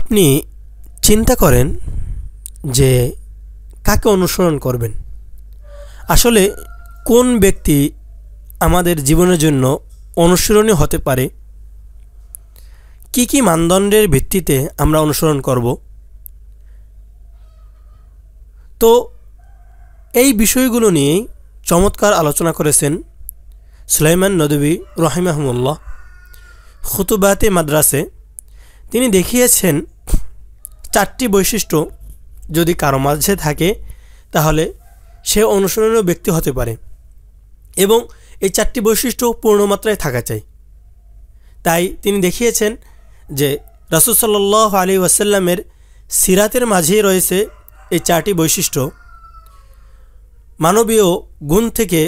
আপনি চিন্তা করেন যে কাকে অনুসরণ করবেন। আসলে কোন ব্যক্তি আমাদের জীবনের জন্য অনুসরণীয় হতে পারে, কি মানদণ্ডের ভিত্তিতে আমরা অনুসরণ করব। তো এই বিষয়গুলো নিয়েই চমৎকার আলোচনা করেছেন সুলাইমান নদভী রাহিমাহুল্লাহ খুতুবাতে মাদ্রাসে। তিনি দেখিয়েছেন 4টি বৈশিষ্ট্য যদি কারো মাঝে থাকে তাহলে সে অনুসরণীয় ব্যক্তি হতে পারে এবং এই 4টি বৈশিষ্ট্য পূর্ণমাত্রায় থাকা চাই। তাই তিনি দেখিয়েছেন যে রাসূল সাল্লাল্লাহু আলাইহি ওয়াসাল্লামের সিরাতের মাঝেই রয়েছে এই 4টি বৈশিষ্ট্য। মানবীয় গুণ থেকে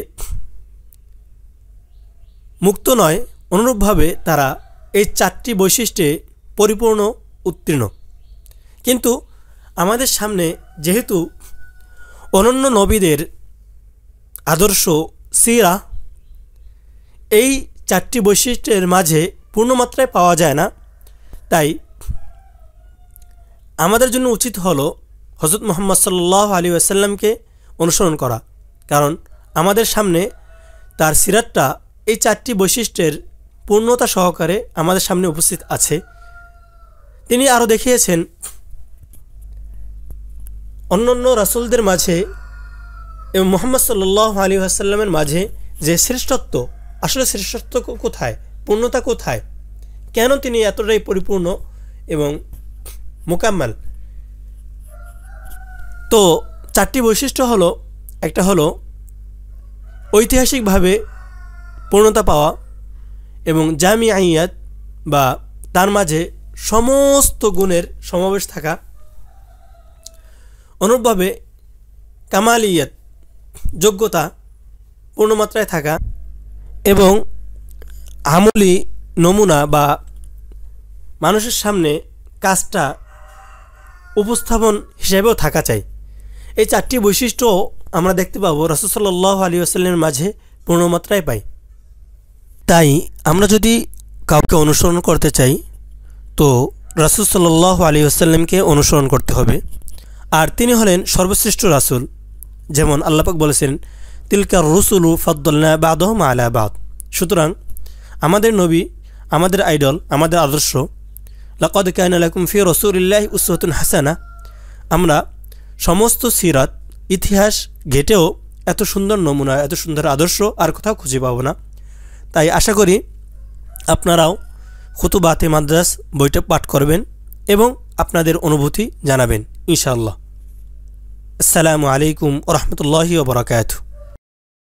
মুক্ত নয়, অনুরূপভাবে তারা এই 4টি বৈশিষ্ট্যে পরিপূর্ণ উত্তীর্ণ। কিন্তু আমাদের সামনে যেহেতু অনন্য নবীদের আদর্শ সিরা এই 4টি বৈশিষ্ট্যের মাঝে পূর্ণমাত্রায় পাওয়া যায় না, তাই আমাদের জন্য উচিত হলো হযরত মুহাম্মদ সাল্লাল্লাহু আলাইহি ওয়াসাল্লামকে অনুসরণ করা, কারণ আমাদের সামনে তার সিরাতটা এই 4টি বৈশিষ্ট্যের পূর্ণতা সহকারে আমাদের সামনে উপস্থিত আছে। তিনি আরও দেখিয়েছেন অন্যান্য রাসূলদের মাঝে এবং মুহাম্মদ সাল্লাল্লাহু আলাইহি ওয়াসাল্লামের মাঝে যে শ্রেষ্ঠত্ব, আসলে শ্রেষ্ঠত্ব কোথায়, পূর্ণতা কোথায়, কেন তিনি এতটাই পরিপূর্ণ এবং মোকাম্মাল। তো 4টি বৈশিষ্ট্য হলো, একটা হলো ঐতিহাসিকভাবে পূর্ণতা পাওয়া এবং জামিআইয়াত বা তার মাঝে সমস্ত গুণের সমাবেশ থাকা, অনুরূপভাবে কামালিয়াত যোগ্যতা পূর্ণমাত্রায় থাকা এবং আমলি নমুনা বা মানুষের সামনে কাজটা উপস্থাপন হিসেবেও থাকা চাই। এই 4টি বৈশিষ্ট্য আমরা দেখতে পাবো রাসূল সাল্লাল্লাহু আলাইহি ওয়াসাল্লামের মাঝে পূর্ণমাত্রায় পাই। তাই আমরা যদি কাউকে অনুসরণ করতে চাই তো রাসূল সাল্লাল্লাহু আলাইহি ওয়াসাল্লামকে অনুসরণ করতে হবে, আর তিনি হলেন সর্বশ্রেষ্ঠ রাসূল। যেমন আল্লাহ পাক বলেছেন তিলকা রুসুলু ফাদ্দালনা বা'দাহুম আলা বা'দ। সুতরাং আমাদের নবী, আমাদের আইডল, আমাদের আদর্শ। লাকাদ কানা লাকুম ফি রাসূলিল্লাহি উসওয়াতুন হাসানা। আমরা সমস্ত সিরাত ইতিহাস ঘেটেও এত সুন্দর নমুনা, এত সুন্দর আদর্শ আর কোথাও খুঁজে পাবো না। তাই আশা করি আপনারাও খুতুবাতে মাদ্রাস বইটা পাঠ করবেন এবং আপনাদের অনুভূতি জানাবেন ইনশাআল্লাহ। আসসালামু আলাইকুম ওয়া রাহমাতুল্লাহি ওয়া বারাকাতুহু।